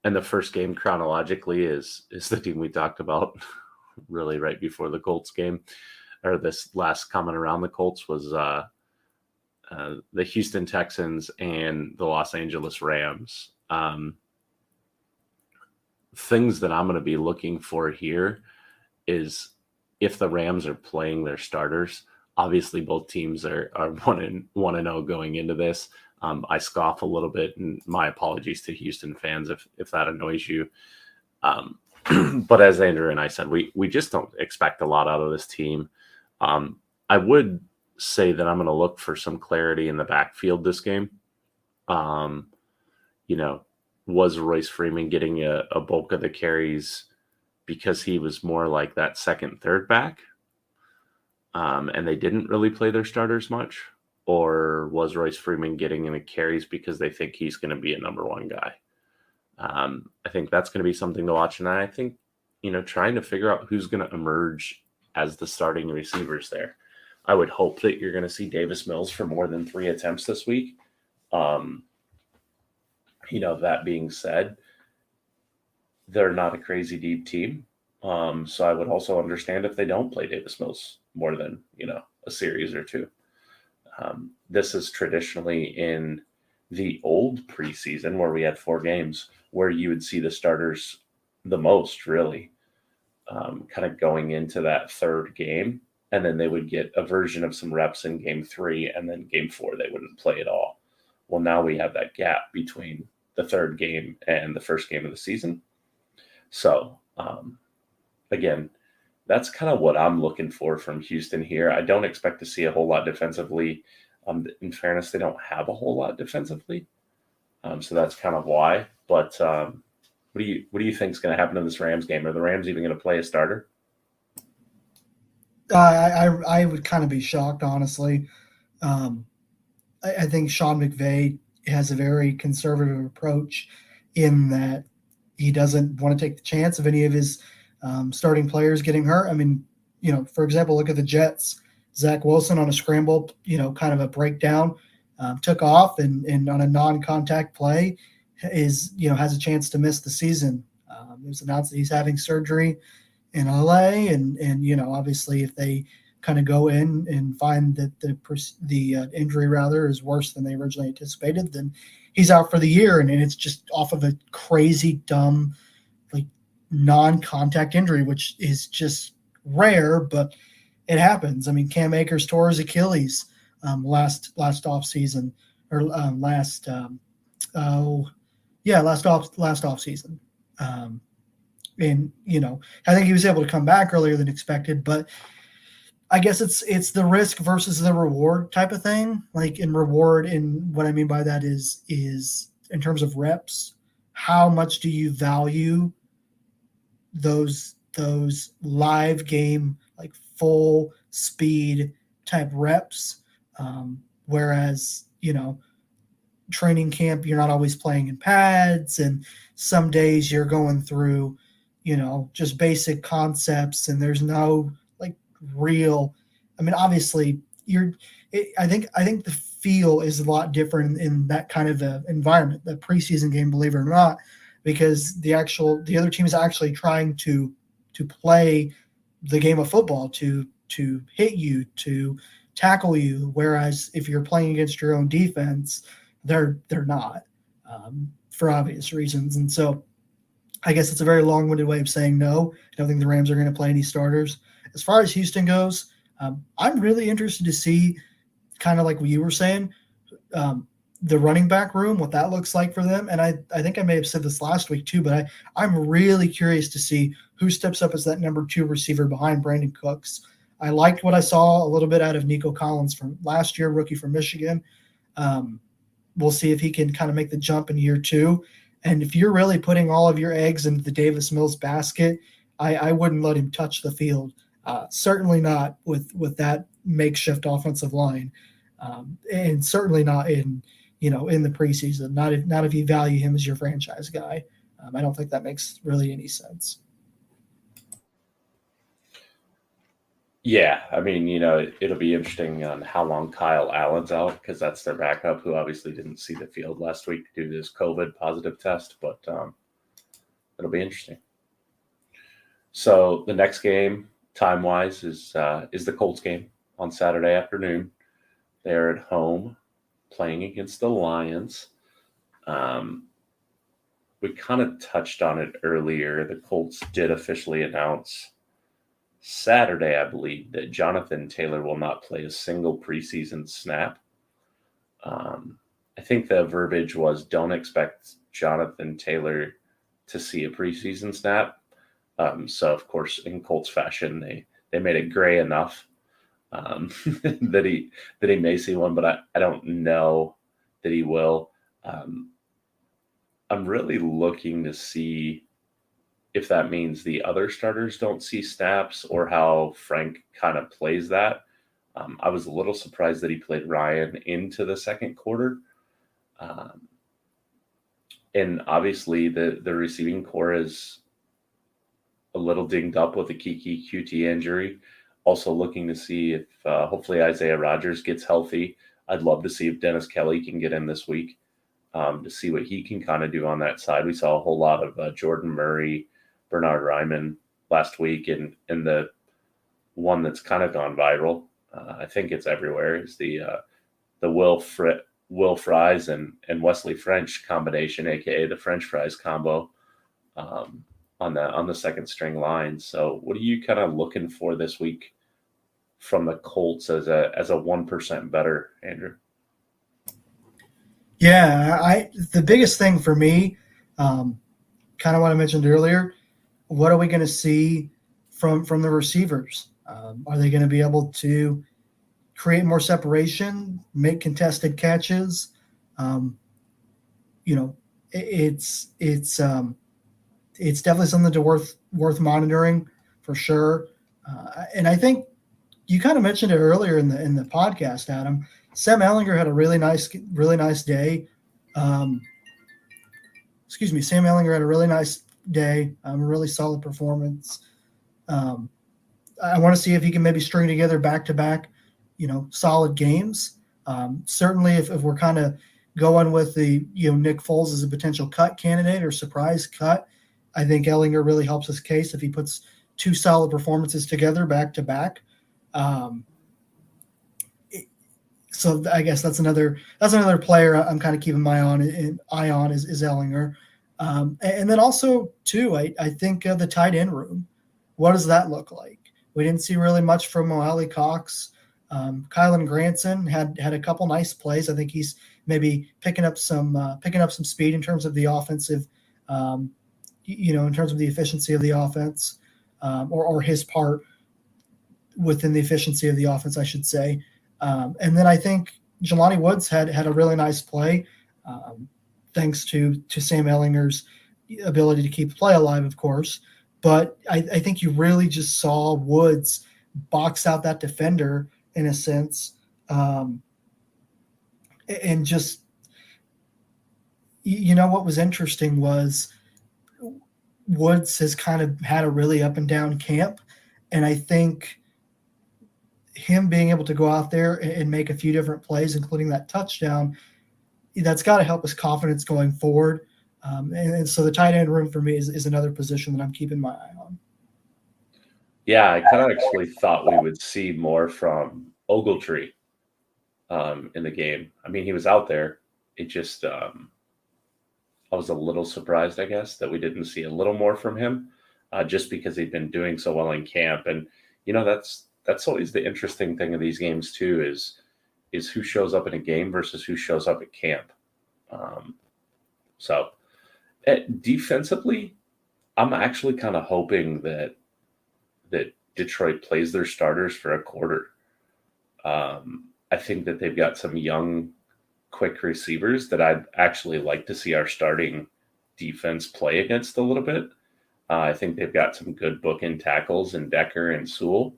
And the first game chronologically is the team we talked about really right before the Colts game, or this last comment around the Colts was the Houston Texans and the Los Angeles Rams. Things that I'm going to be looking for here is if the Rams are playing their starters. Obviously, both teams are 1-0 going into this. I scoff a little bit, and my apologies to Houston fans if that annoys you. But as Andrew and I said, we just don't expect a lot out of this team. I would say that I'm going to look for some clarity in the backfield this game. Was Royce Freeman getting a bulk of the carries because he was more like that second, third back? And they didn't really play their starters much? Or was Royce Freeman getting in the carries because they think he's going to be a number one guy? I think that's going to be something to watch. And I think, trying to figure out who's going to emerge as the starting receivers there. I would hope that you're going to see Davis Mills for more than 3 attempts this week. That being said, they're not a crazy deep team. So I would also understand if they don't play Davis Mills more than, a series or two. This is traditionally in the old preseason where we had 4 games where you would see the starters the most, really, kind of going into that third game. And then they would get a version of some reps in game 3, and then game 4, they wouldn't play at all. Well, now we have that gap between the third game and the first game of the season. So, again, that's kind of what I'm looking for from Houston here. I don't expect to see a whole lot defensively. In fairness, they don't have a whole lot defensively. So that's kind of why. But what do you think is going to happen in this Rams game? Are the Rams even going to play a starter? I would kind of be shocked, honestly. I think Sean McVay has a very conservative approach in that he doesn't want to take the chance of any of his starting players getting hurt. I mean, for example, look at the Jets. Zach Wilson on a scramble, kind of a breakdown, took off and on a non-contact play has a chance to miss the season. It was announced that he's having surgery in LA, and obviously if they kind of go in and find that the injury rather is worse than they originally anticipated, then he's out for the year, and it's just off of a crazy dumb like non-contact injury, which is just rare, but it happens. I mean, Cam Akers tore his Achilles last off season or last off season. And I think he was able to come back earlier than expected, but I guess it's the risk versus the reward type of thing. Like in reward, and what I mean by that is in terms of reps, how much do you value those live game, like full speed type reps? Whereas, training camp, you're not always playing in pads, and some days you're going through, just basic concepts, and there's no like real. I mean, obviously, I think the feel is a lot different in that kind of a environment, the preseason game, believe it or not, because the other team is actually trying to play the game of football, to hit you, to tackle you. Whereas if you're playing against your own defense, they're not, for obvious reasons. And so I guess it's a very long-winded way of saying no. I don't think the Rams are going to play any starters. As far as Houston goes, I'm really interested to see, kind of like what you were saying, the running back room, what that looks like for them. And I think I may have said this last week too, but I'm really curious to see who steps up as that number 2 receiver behind Brandon Cooks. I liked what I saw a little bit out of Nico Collins from last year, rookie from Michigan. We'll see if he can kind of make the jump in year 2. And if you're really putting all of your eggs into the Davis Mills basket, I wouldn't let him touch the field. Certainly not with that makeshift offensive line, and certainly not in the preseason. Not if you value him as your franchise guy. I don't think that makes really any sense. Yeah, I mean, it'll be interesting on how long Kyle Allen's out, because that's their backup, who obviously didn't see the field last week due to his COVID positive test. But it'll be interesting. So the next game, time-wise, is the Colts game on Saturday afternoon. They're at home playing against the Lions. We kind of touched on it earlier. The Colts did officially announce Saturday, I believe, that Jonathan Taylor will not play a single preseason snap. I think the verbiage was, don't expect Jonathan Taylor to see a preseason snap. So, of course, in Colts fashion, they made it gray enough that he may see one, but I don't know that he will. I'm really looking to see if that means the other starters don't see snaps or how Frank kind of plays that. I was a little surprised that he played Ryan into the second quarter. And obviously the receiving core is a little dinged up with a Kiki QT injury. Also looking to see if hopefully Isaiah Rodgers gets healthy. I'd love to see if Dennis Kelly can get in this week to see what he can kind of do on that side. We saw a whole lot of Jordan Murray, Bernard Ryman last week, and the one that's kind of gone viral, I think it's everywhere, is the Will Fries and Wesley French combination, aka the French fries combo, on the second string line. So what are you kind of looking for this week from the Colts as a 1% better, Andrew? Yeah, the biggest thing for me, kind of what I mentioned earlier, what are we going to see from the receivers? Are they going to be able to create more separation, make contested catches? It's definitely something worth monitoring for sure. And I think you kind of mentioned it earlier in the podcast, Adam. Sam Ehlinger had a really nice day. Sam Ehlinger had a really nice day, a really solid performance. I want to see if he can maybe string together back-to-back, solid games. Certainly, if we're kind of going with the Nick Foles as a potential cut candidate or surprise cut, I think Ehlinger really helps his case if he puts two solid performances together back-to-back. So I guess that's another player I'm kind of keeping my eye on is Ehlinger. And then also, too, I think the tight end room. What does that look like? We didn't see really much from Moali Cox. Kylan Granson had a couple nice plays. I think he's maybe picking up some speed in terms of the offensive, in terms of the efficiency of the offense, or his part within the efficiency of the offense, I should say. And then I think Jelani Woods had a really nice play, thanks to Sam Ehlinger's ability to keep the play alive, of course. But I think you really just saw Woods box out that defender in a sense, and just what was interesting was Woods has kind of had a really up and down camp, and I think him being able to go out there and make a few different plays, including that touchdown, that's got to help his confidence going forward. And so the tight end room for me is another position that I'm keeping my eye on. Yeah, I kind of actually thought we would see more from Ogletree in the game. I mean, he was out there. It just I was a little surprised, I guess, that we didn't see a little more from him, just because he'd been doing so well in camp. And that's always the interesting thing of these games too, is who shows up in a game versus who shows up at camp. So defensively, I'm actually kind of hoping that Detroit plays their starters for a quarter. I think that they've got some young, quick receivers that I'd actually like to see our starting defense play against a little bit. I think they've got some good bookend tackles in Decker and Sewell.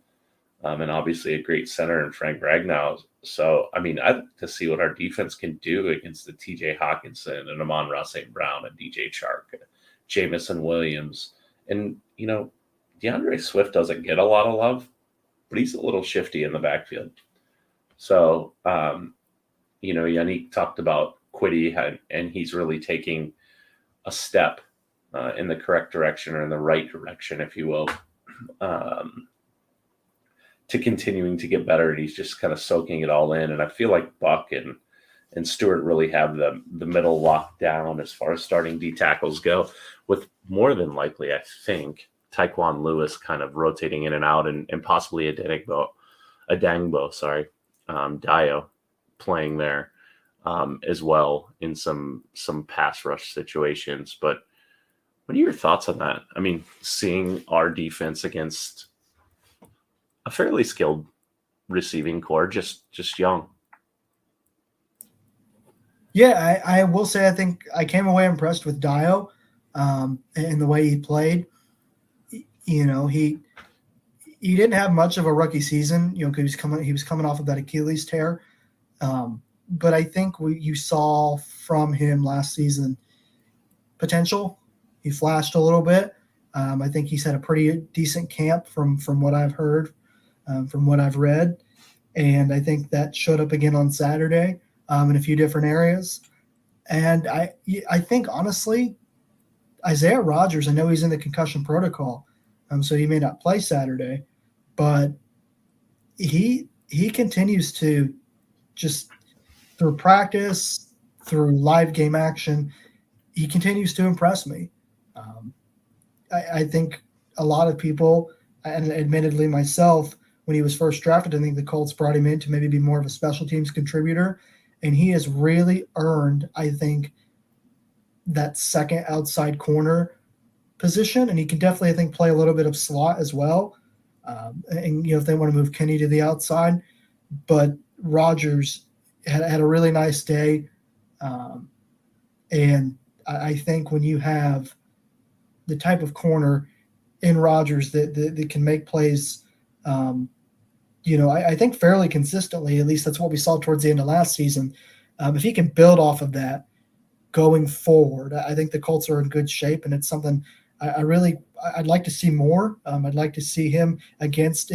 And obviously a great center in Frank Ragnow. So, I mean, I'd like to see what our defense can do against the TJ Hawkinson and Amon-Ra St. Brown and DJ Chark, Jamison Williams. And, DeAndre Swift doesn't get a lot of love, but he's a little shifty in the backfield. So, Yannick talked about Quiddy, and he's really taking a step in the correct direction or in the right direction, if you will, to continuing to get better. And he's just kind of soaking it all in. And I feel like Buck and Stewart really have the middle locked down as far as starting D tackles go, with more than likely, I think, Tyquan Lewis kind of rotating in and out, and possibly a Dangbo, Dio playing there as well in some pass rush situations. But what are your thoughts on that? I mean, seeing our defense against a fairly skilled receiving core, just young. Yeah, I will say I think I came away impressed with Dio and the way he played. You know, he didn't have much of a rookie season, you know, because he was coming off of that Achilles tear. But I think you saw from him last season potential. He flashed a little bit. I think he's had a pretty decent camp from what I've heard, from what I've read. And I think that showed up again on Saturday in a few different areas. And I think, honestly, Isaiah Rodgers, I know he's in the concussion protocol, so he may not play Saturday, but he continues to just, through practice, through live game action, he continues to impress me. I think a lot of people, and admittedly myself, when he was first drafted, I think the Colts brought him in to maybe be more of a special teams contributor, and he has really earned, I think, that second outside corner position, and he can definitely, I think, play a little bit of slot as well. And, you know, if they want to move Kenny to the outside, but Rodgers had a really nice day. And I think when you have the type of corner in Rodgers that can make plays, you know, I think fairly consistently, at least that's what we saw towards the end of last season. If he can build off of that going forward, I think the Colts are in good shape, and it's something I'd like to see more. I'd like to see him against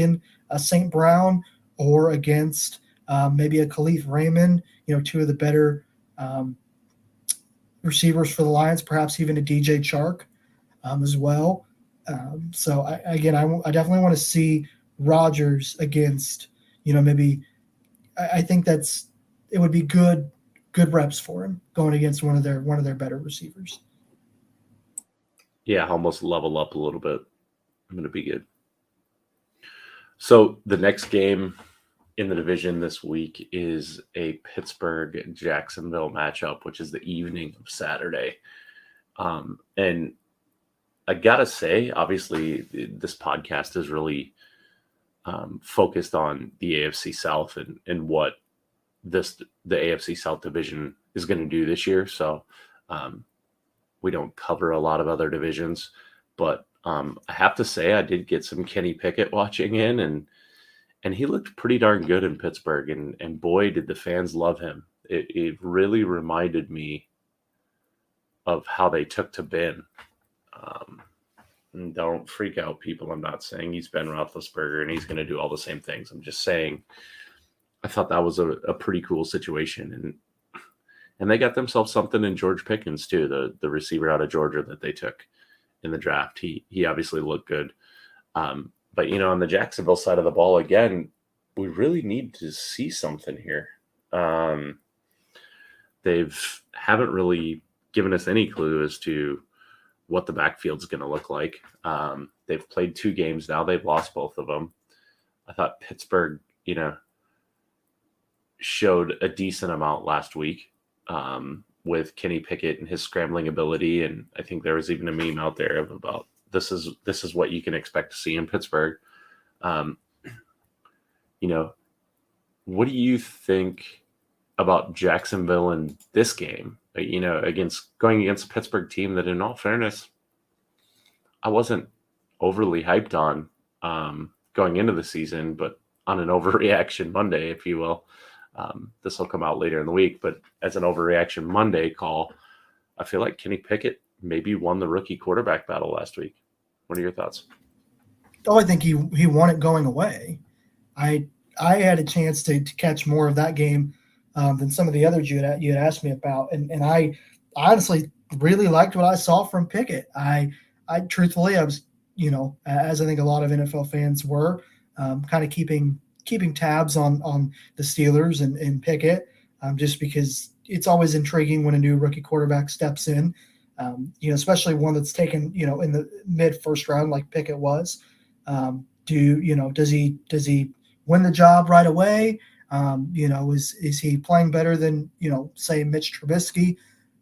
St. Brown or against maybe a Khalif Raymond, you know, two of the better receivers for the Lions, perhaps even a DJ Chark as well. So I definitely want to see Rodgers against, you know, maybe I think it would be good reps for him going against one of their better receivers. Yeah, almost level up a little bit. I'm going to be good. So the next game in the division this week is a Pittsburgh-Jacksonville matchup, which is the evening of Saturday. And I got to say, obviously, this podcast is really focused on the AFC South and what the AFC South division is going to do this year. So we don't cover a lot of other divisions, but I have to say I did get some Kenny Pickett watching in, and he looked pretty darn good in Pittsburgh, and boy, did the fans love him. It really reminded me of how they took to Ben. And don't freak out, people. I'm not saying he's Ben Roethlisberger and he's going to do all the same things. I'm just saying I thought that was a pretty cool situation, and they got themselves something in George Pickens too, the receiver out of Georgia that they took in the draft. He obviously looked good. But, you know, on the Jacksonville side of the ball, again, we really need to see something here. Haven't really given us any clue as to what the backfield's going to look like. They've played 2 games now. They've lost both of them. I thought Pittsburgh, you know, showed a decent amount last week with Kenny Pickett and his scrambling ability. And I think there was even a meme out there about this is what you can expect to see in Pittsburgh. You know, what do you think about Jacksonville in this game? You know, going against a Pittsburgh team that, in all fairness, I wasn't overly hyped on going into the season, but on an overreaction Monday, if you will. This will come out later in the week, but as an overreaction Monday call, I feel like Kenny Pickett maybe won the rookie quarterback battle last week. What are your thoughts? Oh, I think he won it going away. I had a chance to catch more of that game than some of the others you had asked me about, and I honestly really liked what I saw from Pickett. I truthfully, I was, as I think a lot of NFL fans were, kind of keeping tabs on the Steelers and Pickett, just because it's always intriguing when a new rookie quarterback steps in, especially one that's taken, in the mid first round like Pickett was. Does he win the job right away? Is he playing better than, say Mitch Trubisky?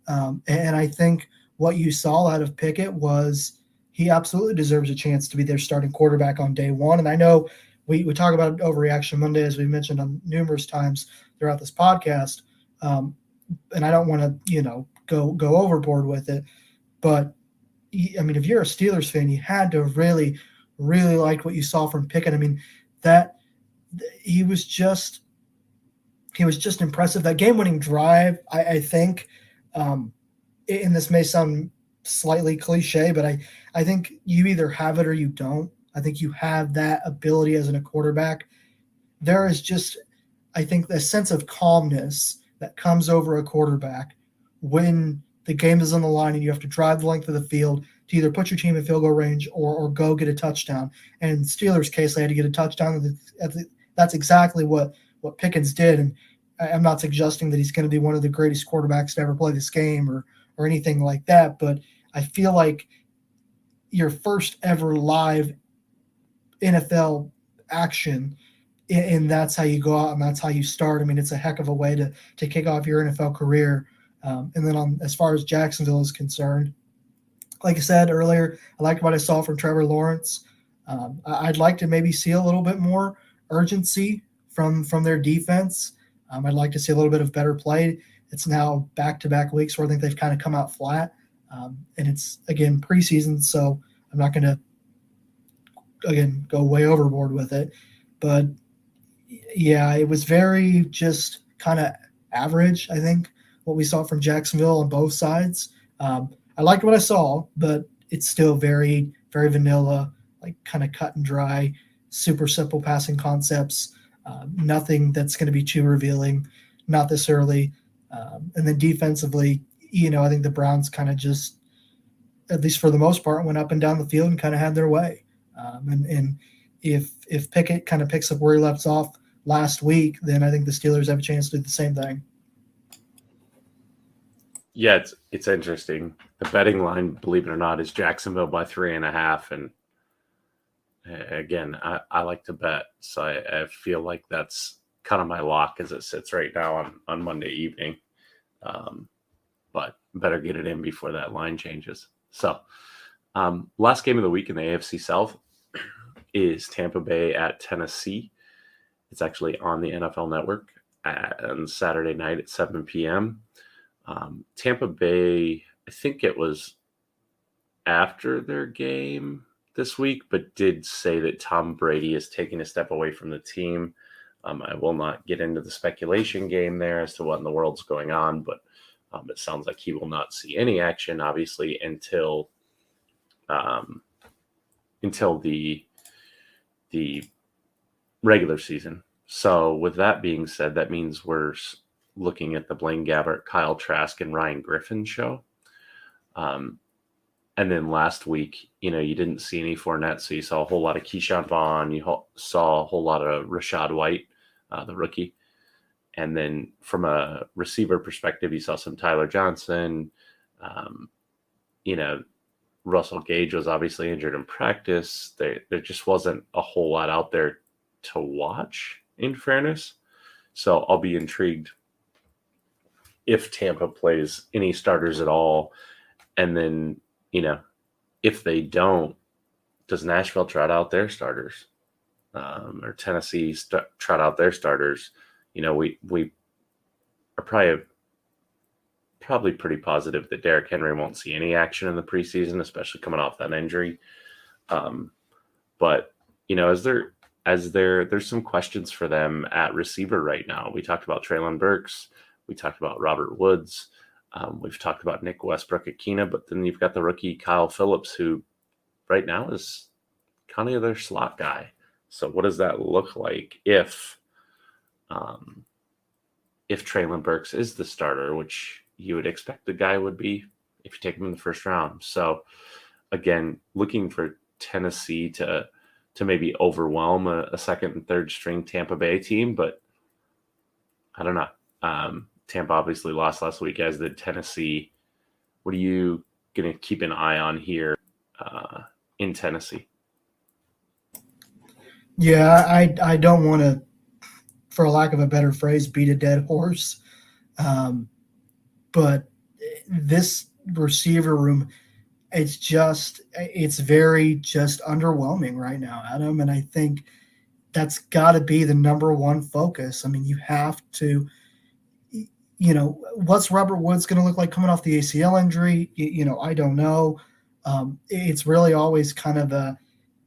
And I think what you saw out of Pickett was he absolutely deserves a chance to be their starting quarterback on day one. And I know we talk about overreaction Monday, as we mentioned on numerous times throughout this podcast. And I don't want to, go overboard with it. But, I mean, if you're a Steelers fan, you had to really, really like what you saw from Pickett. I mean, that he was just impressive. That game-winning drive, I think, and this may sound slightly cliche, but I think you either have it or you don't. I think you have that ability as a quarterback. There is just, I think, the sense of calmness that comes over a quarterback when the game is on the line and you have to drive the length of the field to either put your team in field goal range or go get a touchdown. And in Steelers' case, they had to get a touchdown. That's exactly what Pickens did. And I'm not suggesting that he's going to be one of the greatest quarterbacks to ever play this game or anything like that, but I feel like your first ever live NFL action, and that's how you go out and that's how you start. I mean, it's a heck of a way to kick off your NFL career. And then as far as Jacksonville is concerned, like I said earlier, I liked what I saw from Trevor Lawrence. I'd like to maybe see a little bit more urgency from their defense. I'd like to see a little bit of better play. It's now back-to-back weeks where I think they've kind of come out flat. And it's, again, preseason, so I'm not going to, again, go way overboard with it. But, yeah, it was very just kind of average, I think, what we saw from Jacksonville on both sides. I liked what I saw, but it's still very, very vanilla, like kind of cut and dry, super simple passing concepts. Nothing that's going to be too revealing, not this early. And then defensively, I think the Browns kind of just, at least for the most part, went up and down the field and kind of had their way. And if Pickett kind of picks up where he left off last week, then I think the Steelers have a chance to do the same thing. Yeah, it's interesting. The betting line, believe it or not, is Jacksonville by 3.5. And again, I like to bet, so I feel like that's kind of my lock as it sits right now on Monday evening. But better get it in before that line changes. So last game of the week in the AFC South is Tampa Bay at Tennessee. It's actually on the NFL Network on Saturday night at 7 p.m. Tampa Bay, I think it was after their game this week, but did say that Tom Brady is taking a step away from the team. I will not get into the speculation game there as to what in the world's going on, but it sounds like he will not see any action, obviously, until the regular season. So with that being said, that means we're looking at the Blaine Gabbert, Kyle Trask, and Ryan Griffin show. And then last week, you didn't see any Fournette, so you saw a whole lot of Keyshawn Vaughn. You saw a whole lot of Rashad White, the rookie. And then from a receiver perspective, you saw some Tyler Johnson. Russell Gage was obviously injured in practice. There just wasn't a whole lot out there to watch, in fairness. So I'll be intrigued if Tampa plays any starters at all. And then, if they don't, does Nashville trot out their starters? Or Tennessee trot out their starters? We are probably pretty positive that Derrick Henry won't see any action in the preseason, especially coming off that injury. But there's some questions for them at receiver right now. We talked about Treylon Burks. We talked about Robert Woods. We've talked about Nick Westbrook-Ikhine, but then you've got the rookie Kyle Phillips, who right now is kind of their slot guy. So what does that look like if Treylon Burks is the starter, which you would expect the guy would be if you take him in the first round. So again, looking for Tennessee to maybe overwhelm a second and third string Tampa Bay team, but I don't know. Tampa obviously lost last week, as did Tennessee. What are you going to keep an eye on here in Tennessee? Yeah, I don't want to, for lack of a better phrase, beat a dead horse. But this receiver room, it's very just underwhelming right now, Adam. And I think that's got to be the number one focus. I mean, you have to, what's Robert Woods going to look like coming off the ACL injury? I don't know. It's really always kind of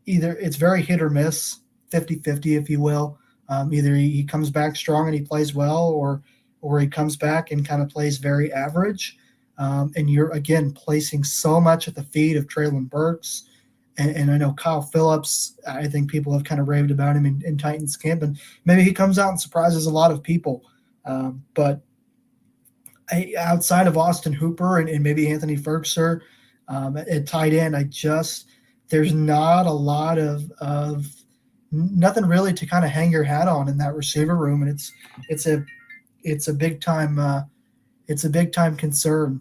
either it's very hit or miss, 50-50, if you will. Either he comes back strong and he plays well, or he comes back and kind of plays very average. And you're, again, placing so much at the feet of Treylon Burks. And I know Kyle Phillips, I think people have kind of raved about him in Titans camp. And maybe he comes out and surprises a lot of people. But outside of Austin Hooper and maybe Anthony Ferguson at tight end, there's not a lot of nothing really to kind of hang your hat on in that receiver room. And it's a big time concern.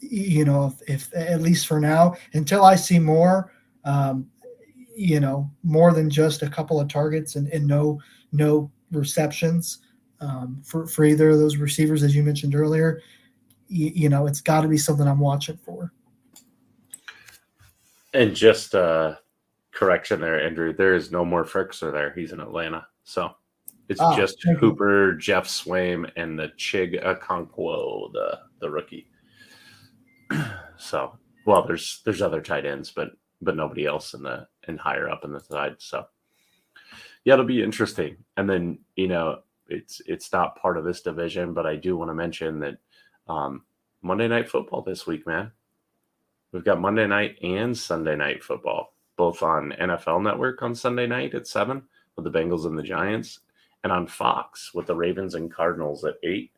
If at least for now, until I see more, more than just a couple of targets and no receptions for either of those receivers, as you mentioned earlier, it's got to be something I'm watching for. And just correction there, Andrew, there is no more Ferguson there. He's in Atlanta. So it's just Hooper, Jeff Swaim, and the Chig Okonkwo, the rookie. So, well, there's other tight ends, but nobody else in higher up in the side. So, yeah, it'll be interesting. And then it's not part of this division, but I do want to mention that Monday Night Football this week, man. We've got Monday night and Sunday night football, both on NFL Network on Sunday night at 7 with the Bengals and the Giants, and on Fox with the Ravens and Cardinals at 8.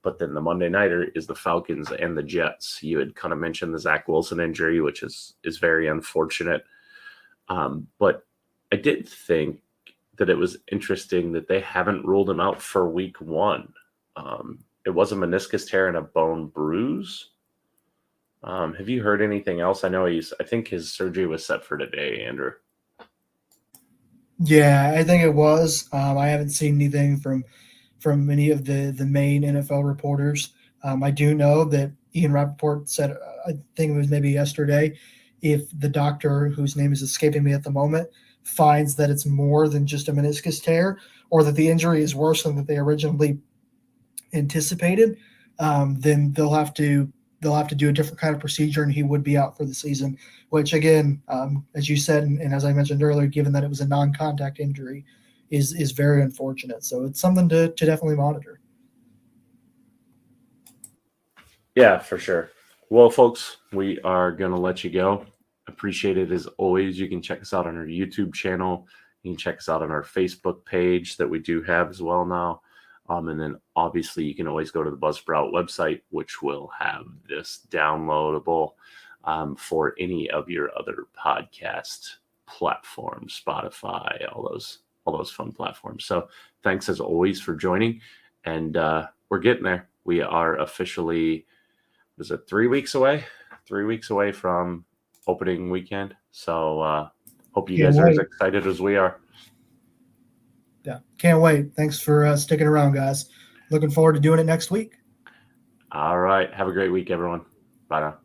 But then the Monday nighter is the Falcons and the Jets. You had kind of mentioned the Zach Wilson injury, which is very unfortunate. But I did think that it was interesting that they haven't ruled him out for week 1. It was a meniscus tear and a bone bruise. Have you heard anything else? I think his surgery was set for today, Andrew. Yeah, I think it was. I haven't seen anything from any of the main NFL reporters. I do know that Ian Rappaport said, I think it was maybe yesterday, if the doctor, whose name is escaping me at the moment, finds that it's more than just a meniscus tear, or that the injury is worse than that they originally anticipated, then they'll have to do a different kind of procedure, and he would be out for the season, which, again, as you said, and as I mentioned earlier, given that it was a non-contact injury, is very unfortunate. So it's something to definitely monitor. Yeah, for sure. Well, folks, we are going to let you go. Appreciate it as always. You can check us out on our YouTube channel. You can check us out on our Facebook page that we do have as well now. And then obviously you can always go to the Buzzsprout website, which will have this downloadable for any of your other podcast platforms, Spotify, all those fun platforms. So thanks as always for joining. And we're getting there. We are officially, 3 weeks away? 3 weeks away from opening weekend. So hope you guys are as excited as we are. Yeah, can't wait. Thanks for sticking around, guys. Looking forward to doing it next week. All right. Have a great week, everyone. Bye now.